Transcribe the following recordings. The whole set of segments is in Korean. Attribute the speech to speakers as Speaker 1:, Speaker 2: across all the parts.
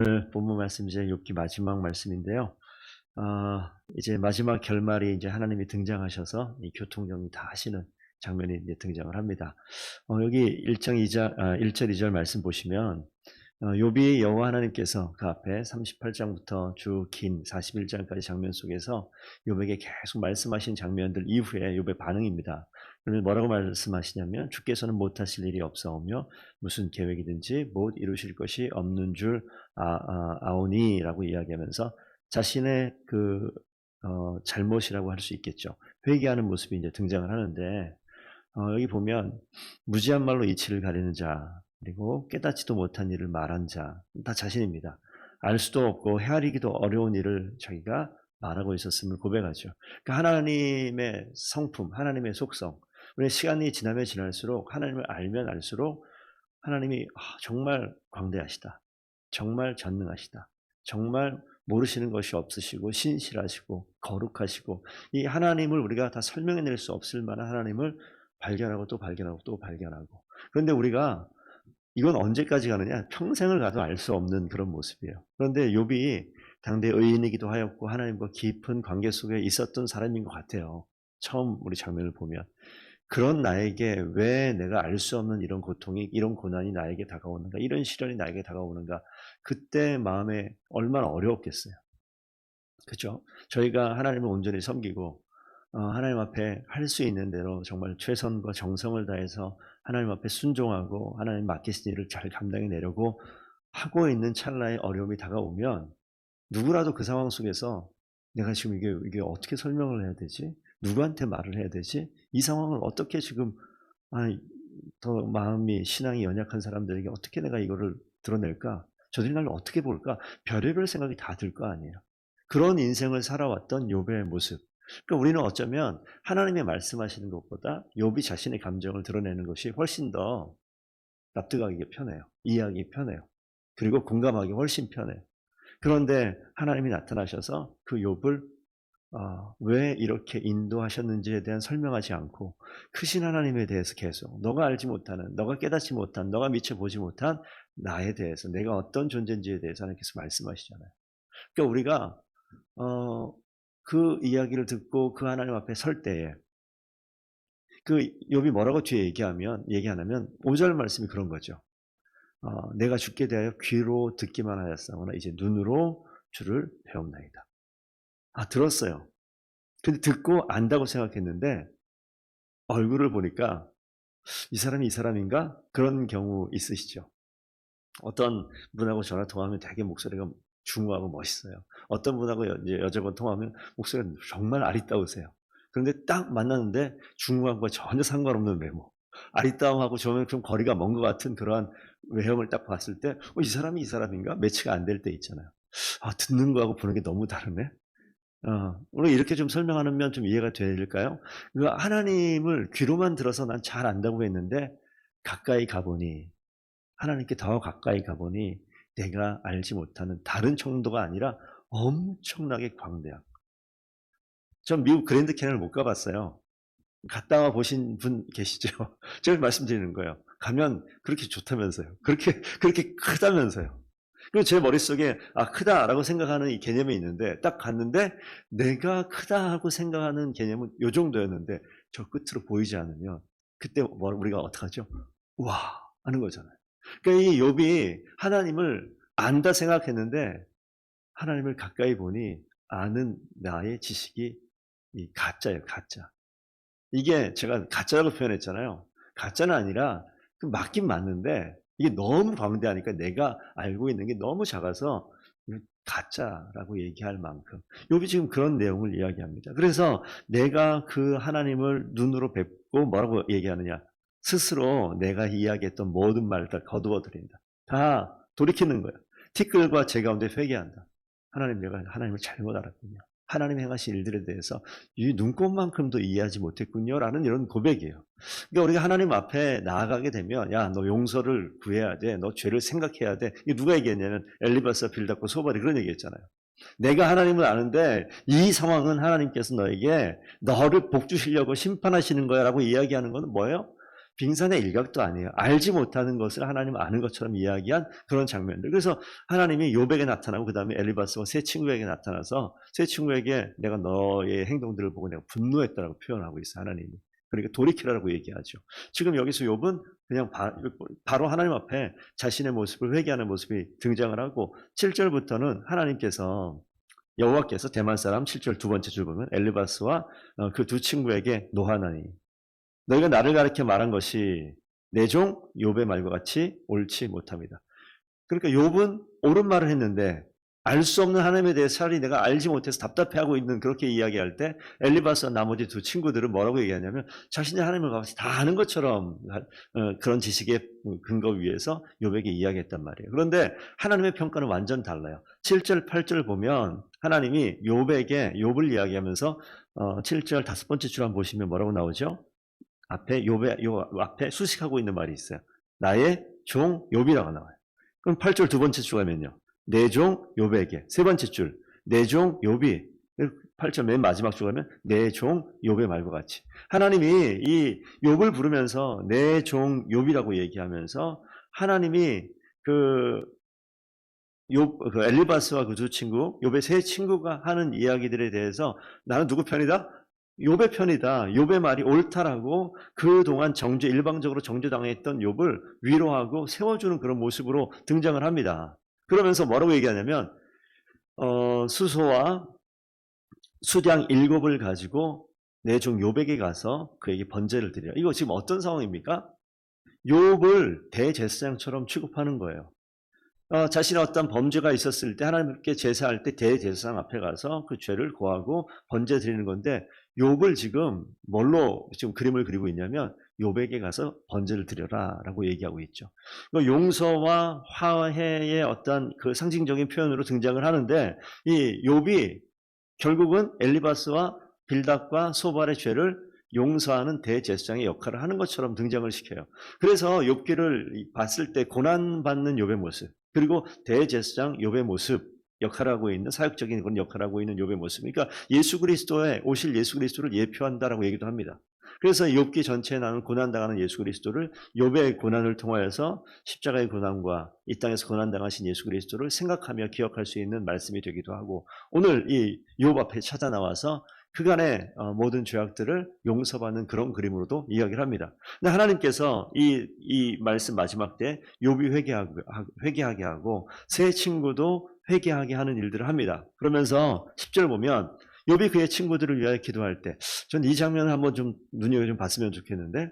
Speaker 1: 오늘 본문 말씀 이제 욥기 마지막 말씀인데요. 이제 마지막 결말이 이제 하나님이 등장하셔서 이 교통정리 다 하시는 장면이 이제 등장을 합니다. 여기 1장 2절, 1절 2절 말씀 보시면 욥이 여호와 하나님께서 그 앞에 38장부터 쭉 긴 41장까지 장면 속에서 욥에게 계속 말씀하신 장면들 이후에 욥의 반응입니다. 그러면 뭐라고 말씀하시냐면 주께서는 못하실 일이 없사오며 무슨 계획이든지 못 이루실 것이 없는 줄 아오니라고 이야기하면서 자신의 그 잘못이라고 할 수 있겠죠. 회개하는 모습이 이제 등장을 하는데 여기 보면 무지한 말로 이치를 가리는 자 그리고 깨닫지도 못한 일을 말한 자 다 자신입니다. 알 수도 없고 헤아리기도 어려운 일을 자기가 말하고 있었음을 고백하죠. 그러니까 하나님의 성품, 하나님의 속성 우리 시간이 지나면 지날수록 하나님을 알면 알수록 하나님이 정말 광대하시다. 정말 전능하시다. 정말 모르시는 것이 없으시고 신실하시고 거룩하시고 이 하나님을 우리가 다 설명해낼 수 없을 만한 하나님을 발견하고 또 발견하고 또 발견하고 그런데 우리가 이건 언제까지 가느냐? 평생을 가도 알 수 없는 그런 모습이에요. 그런데 욥이 당대 의인이기도 하였고 하나님과 깊은 관계 속에 있었던 사람인 것 같아요. 처음 우리 장면을 보면. 그런 나에게 왜 내가 알 수 없는 이런 고통이 이런 고난이 나에게 다가오는가 이런 시련이 나에게 다가오는가 그때 마음에 얼마나 어려웠겠어요. 그렇죠? 저희가 하나님을 온전히 섬기고 하나님 앞에 할 수 있는 대로 정말 최선과 정성을 다해서 하나님 앞에 순종하고 하나님 맡기신 일을 잘 감당해내려고 하고 있는 찰나에 어려움이 다가오면 누구라도 그 상황 속에서 내가 지금 이게 어떻게 설명을 해야 되지? 누구한테 말을 해야 되지? 이 상황을 어떻게 지금 더 마음이 신앙이 연약한 사람들에게 어떻게 내가 이거를 드러낼까? 저들이 나를 어떻게 볼까? 별의별 생각이 다 들 거 아니에요. 그런 인생을 살아왔던 욥의 모습. 그러니까 우리는 어쩌면 하나님의 말씀하시는 것보다 욥이 자신의 감정을 드러내는 것이 훨씬 더 납득하기 편해요. 이해하기 편해요. 그리고 공감하기 훨씬 편해요. 그런데 하나님이 나타나셔서 그 욥을 왜 이렇게 인도하셨는지에 대한 설명하지 않고 크신 하나님에 대해서 계속 너가 알지 못하는, 너가 깨닫지 못한, 너가 미처 보지 못한 나에 대해서 내가 어떤 존재인지에 대해서 하나님께서 말씀하시잖아요. 그러니까 우리가 그 이야기를 듣고 그 하나님 앞에 설 때에 그 욥이 뭐라고 뒤에 얘기하냐면 5절 말씀이 그런 거죠. 내가 주께 대하여 귀로 듣기만 하였사오나 이제 눈으로 주를 배움나이다. 들었어요. 근데 듣고 안다고 생각했는데 얼굴을 보니까 이 사람이 이 사람인가? 그런 경우 있으시죠. 어떤 분하고 전화 통화하면 되게 목소리가 중후하고 멋있어요. 어떤 분하고 여자분 통화하면 목소리가 정말 아리따우세요. 그런데 딱 만났는데 중후함과 전혀 상관없는 외모. 아리따움하고 저는 좀 거리가 먼 것 같은 그러한 외형을 딱 봤을 때, 이 사람이 이 사람인가? 매치가 안 될 때 있잖아요. 듣는 거하고 보는 게 너무 다르네? 오늘 이렇게 좀 설명하면 좀 이해가 될까요? 하나님을 귀로만 들어서 난 잘 안다고 했는데, 가까이 가보니, 하나님께 더 가까이 가보니, 내가 알지 못하는 다른 정도가 아니라 엄청나게 광대한. 전 미국 그랜드 캐년을 못 가봤어요. 갔다 와 보신 분 계시죠? 제가 말씀드리는 거예요. 가면 그렇게 좋다면서요. 그렇게 크다면서요. 그리고 제 머릿속에 크다라고 생각하는 이 개념이 있는데 딱 갔는데 내가 크다 하고 생각하는 개념은 요 정도였는데 저 끝으로 보이지 않으면 그때 우리가 어떡하죠? 와 하는 거잖아요. 그러니까 이 욥이 하나님을 안다 생각했는데 하나님을 가까이 보니 아는 나의 지식이 이 가짜예요, 가짜. 이게 제가 가짜라고 표현했잖아요. 가짜는 아니라 맞긴 맞는데 이게 너무 광대하니까 내가 알고 있는 게 너무 작아서 가짜라고 얘기할 만큼 욥이 지금 그런 내용을 이야기합니다. 그래서 내가 그 하나님을 눈으로 뵙고 뭐라고 얘기하느냐 스스로 내가 이야기했던 모든 말을 다 거두어드린다. 다 돌이키는 거야. 티끌과 제 가운데 회개한다. 하나님 내가 하나님을 잘못 알았군요. 하나님 행하신 일들에 대해서 이 눈꽃만큼도 이해하지 못했군요 라는 이런 고백이에요. 그러니까 우리가 하나님 앞에 나아가게 되면 야 너 용서를 구해야 돼. 너 죄를 생각해야 돼. 이게 누가 얘기했냐면 엘리바스와 빌닷과 소발이 그런 얘기했잖아요. 내가 하나님을 아는데 이 상황은 하나님께서 너에게 너를 복 주시려고 심판하시는 거야 라고 이야기하는 것은 뭐예요? 빙산의 일각도 아니에요. 알지 못하는 것을 하나님 아는 것처럼 이야기한 그런 장면들. 그래서 하나님이 욥에게 나타나고 그 다음에 엘리바스와 세 친구에게 나타나서 세 친구에게 내가 너의 행동들을 보고 내가 분노했다라고 표현하고 있어요. 하나님이. 그러니까 돌이키라고 얘기하죠. 지금 여기서 욥은 그냥 바로 하나님 앞에 자신의 모습을 회개하는 모습이 등장을 하고 7절부터는 하나님께서 여호와께서 대만 사람 7절 두 번째 줄 보면 엘리바스와 그 두 친구에게 노하나니 너희가 나를 가리켜 말한 것이 내 종 욥의 말과 같이 옳지 못합니다. 그러니까 욥은 옳은 말을 했는데 알 수 없는 하나님에 대해서 차라리 내가 알지 못해서 답답해하고 있는 그렇게 이야기할 때 엘리바스와 나머지 두 친구들은 뭐라고 얘기하냐면 자신이 하나님을 다 아는 것처럼 그런 지식의 근거 위에서 욥에게 이야기했단 말이에요. 그런데 하나님의 평가는 완전 달라요. 7절 8절 보면 하나님이 욥을 이야기하면서 7절 다섯 번째 줄 한번 보시면 뭐라고 나오죠? 욥 앞에 수식하고 있는 말이 있어요. 나의 종 욥이라고 나와요. 그럼 8절 두 번째 줄 가면요. 내 종 욥에게. 세 번째 줄. 내 종 욥이. 8절 맨 마지막 줄 가면 내 종 욥의 말과 같이. 하나님이 이 욥을 부르면서 내 종 욥이라고 얘기하면서 하나님이 그 엘리바스와 그 두 친구, 욥의 세 친구가 하는 이야기들에 대해서 나는 누구 편이다? 욥의 편이다. 욥의 말이 옳다라고 그동안 일방적으로 정죄당했던 욥을 위로하고 세워주는 그런 모습으로 등장을 합니다. 그러면서 뭐라고 얘기하냐면 수소와 수량 7을 가지고 내 종 욥에게 가서 그에게 번제를 드리라. 이거 지금 어떤 상황입니까? 욥을 대제사장처럼 취급하는 거예요. 자신의 어떤 범죄가 있었을 때 하나님께 제사할 때 대제사장 앞에 가서 그 죄를 고하고 번제 드리는 건데 욥을 지금 뭘로 지금 그림을 그리고 있냐면 욥에게 가서 번제를 드려라라고 얘기하고 있죠. 용서와 화해의 어떤 그 상징적인 표현으로 등장을 하는데 이 욥이 결국은 엘리바스와 빌닷과 소발의 죄를 용서하는 대제사장의 역할을 하는 것처럼 등장을 시켜요. 그래서 욥기를 봤을 때 고난받는 욥의 모습, 그리고 대제사장 욥의 모습, 역할하고 있는 사역적인 그런 역할하고 있는 욥의 모습. 그러니까 예수 그리스도에 오실 예수 그리스도를 예표한다라고 얘기도 합니다. 그래서 욥기 전체에 나오는 고난당하는 예수 그리스도를 욥의 고난을 통하여서 십자가의 고난과 이 땅에서 고난당하신 예수 그리스도를 생각하며 기억할 수 있는 말씀이 되기도 하고 오늘 이 욥 앞에 찾아 나와서 그간의 모든 죄악들을 용서받는 그런 그림으로도 이야기를 합니다. 근데 하나님께서 이 말씀 마지막 때 욥이 회개하게 하고 세 친구도 회개하게 하는 일들을 합니다. 그러면서 10절 보면 욥이 그의 친구들을 위하여 기도할 때 전 이 장면을 한번 좀 눈여겨 좀 봤으면 좋겠는데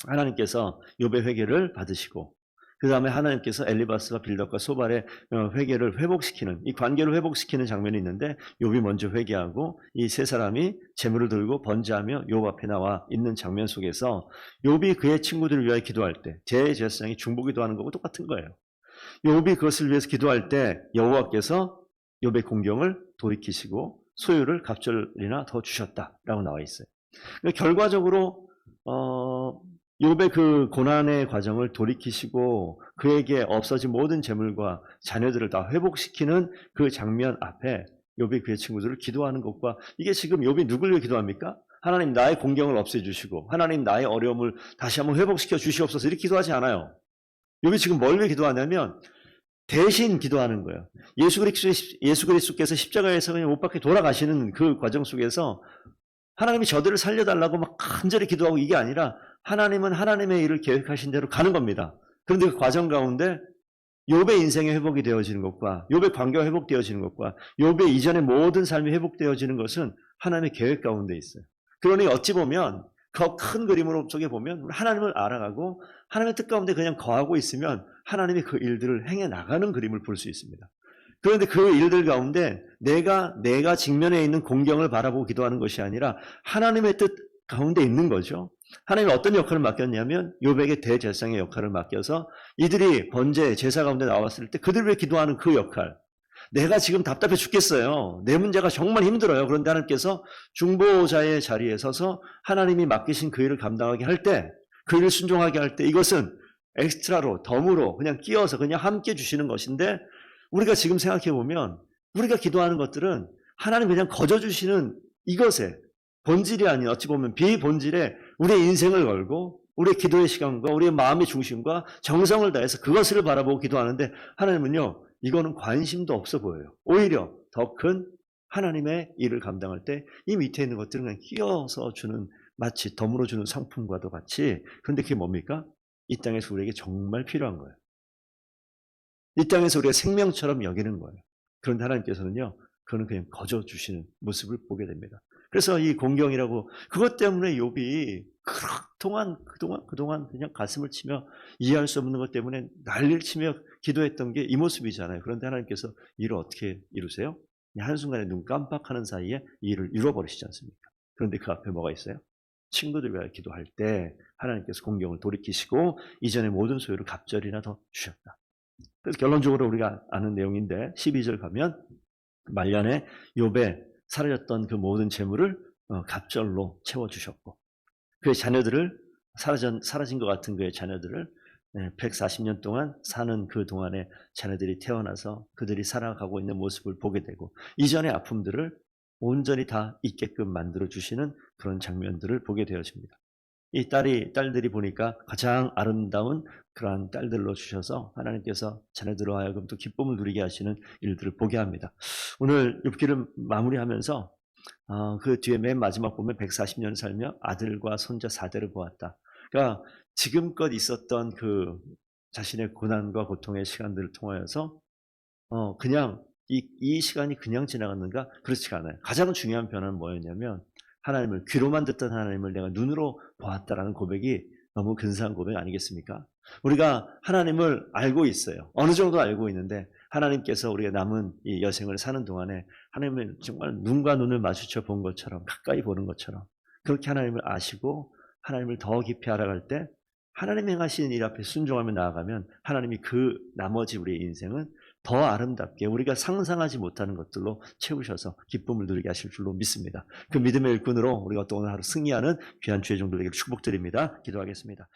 Speaker 1: 하나님께서 욥의 회개를 받으시고 그 다음에 하나님께서 엘리바스와 빌닷과 소발의 회개를 회복시키는 이 관계를 회복시키는 장면이 있는데 욥이 먼저 회개하고 이 세 사람이 재물을 들고 번제하며 욥 앞에 나와 있는 장면 속에서 욥이 그의 친구들을 위하여 기도할 때 대제사장이 중보기도 하는 거고 똑같은 거예요. 욥이 그것을 위해서 기도할 때 여호와께서 욥의 공경을 돌이키시고 소유를 갑절이나 더 주셨다라고 나와 있어요. 그러니까 결과적으로 욥의 그 고난의 과정을 돌이키시고 그에게 없어진 모든 재물과 자녀들을 다 회복시키는 그 장면 앞에 욥이 그의 친구들을 기도하는 것과 이게 지금 욥이 누굴 위해 기도합니까? 하나님 나의 공경을 없애주시고 하나님 나의 어려움을 다시 한번 회복시켜 주시옵소서 이렇게 기도하지 않아요. 욥이 지금 뭘 위해 기도하냐면 대신 기도하는 거예요. 예수 그리스도께서 십자가에서 그냥 못 박혀 돌아가시는 그 과정 속에서 하나님이 저들을 살려달라고 막 간절히 기도하고 이게 아니라 하나님은 하나님의 일을 계획하신 대로 가는 겁니다. 그런데 그 과정 가운데 욥의 인생이 회복이 되어지는 것과 욥의 관계가 회복되어지는 것과 욥의 이전의 모든 삶이 회복되어지는 것은 하나님의 계획 가운데 있어요. 그러니 어찌 보면 그 큰 그림으로 쪽에 보면 하나님을 알아가고 하나님의 뜻 가운데 그냥 거하고 있으면 하나님이 그 일들을 행해 나가는 그림을 볼 수 있습니다. 그런데 그 일들 가운데 내가 직면해 있는 공경을 바라보고 기도하는 것이 아니라 하나님의 뜻 가운데 있는 거죠. 하나님이 어떤 역할을 맡겼냐면 욥에게 대제사장의 역할을 맡겨서 이들이 번제 제사 가운데 나왔을 때 그들 위해 기도하는 그 역할. 내가 지금 답답해 죽겠어요. 내 문제가 정말 힘들어요. 그런데 하나님께서 중보자의 자리에 서서 하나님이 맡기신 그 일을 감당하게 할 때, 그 일을 순종하게 할 때 이것은 엑스트라로 덤으로 그냥 끼어서 그냥 함께 주시는 것인데 우리가 지금 생각해 보면 우리가 기도하는 것들은 하나님 그냥 거저 주시는 이것에 본질이 아닌 어찌 보면 비본질에 우리의 인생을 걸고 우리의 기도의 시간과 우리의 마음의 중심과 정성을 다해서 그것을 바라보고 기도하는데 하나님은요, 이거는 관심도 없어 보여요. 오히려 더 큰 하나님의 일을 감당할 때 이 밑에 있는 것들은 그냥 끼워서 주는, 마치 덤으로 주는 상품과도 같이. 그런데 그게 뭡니까? 이 땅에서 우리에게 정말 필요한 거예요. 이 땅에서 우리가 생명처럼 여기는 거예요. 그런데 하나님께서는요, 그거는 그냥 거저 주시는 모습을 보게 됩니다. 그래서 이 공경이라고, 그것 때문에 욥이 그동안 그냥 가슴을 치며 이해할 수 없는 것 때문에 난리를 치며 기도했던 게 이 모습이잖아요. 그런데 하나님께서 이를 어떻게 이루세요? 한순간에 눈 깜빡하는 사이에 이 일을 이뤄버리시지 않습니까? 그런데 그 앞에 뭐가 있어요? 친구들과 기도할 때 하나님께서 공경을 돌이키시고 이전의 모든 소유를 갑절이나 더 주셨다. 그래서 결론적으로 우리가 아는 내용인데 12절 가면 말년에 욥의 사라졌던 그 모든 재물을 갑절로 채워주셨고, 그의 자녀들을, 사라진 것 같은 그의 자녀들을 140년 동안 사는 그 동안에 자녀들이 태어나서 그들이 살아가고 있는 모습을 보게 되고, 이전의 아픔들을 온전히 다 잊게끔 만들어주시는 그런 장면들을 보게 되어집니다. 이 딸들이 보니까 가장 아름다운 그러한 딸들로 주셔서 하나님께서 자녀들로 하여금 또 기쁨을 누리게 하시는 일들을 보게 합니다. 오늘 욥기를 마무리하면서 그 뒤에 맨 마지막 보면 140년 살며 아들과 손자 4대를 보았다. 그러니까 지금껏 있었던 그 자신의 고난과 고통의 시간들을 통하여서 그냥 이 시간이 그냥 지나갔는가? 그렇지가 않아요. 가장 중요한 변화는 뭐였냐면 하나님을, 귀로만 듣던 하나님을 내가 눈으로 보았다라는 고백이 너무 근사한 고백 아니겠습니까? 우리가 하나님을 알고 있어요. 어느 정도 알고 있는데 하나님께서 우리가 남은 이 여생을 사는 동안에 하나님을 정말 눈과 눈을 마주쳐 본 것처럼, 가까이 보는 것처럼 그렇게 하나님을 아시고 하나님을 더 깊이 알아갈 때 하나님 행하시는 일 앞에 순종하며 나아가면 하나님이 그 나머지 우리의 인생은 더 아름답게 우리가 상상하지 못하는 것들로 채우셔서 기쁨을 누리게 하실 줄로 믿습니다. 그 믿음의 일꾼으로 우리가 또 오늘 하루 승리하는 귀한 주의 종들에게 축복드립니다. 기도하겠습니다.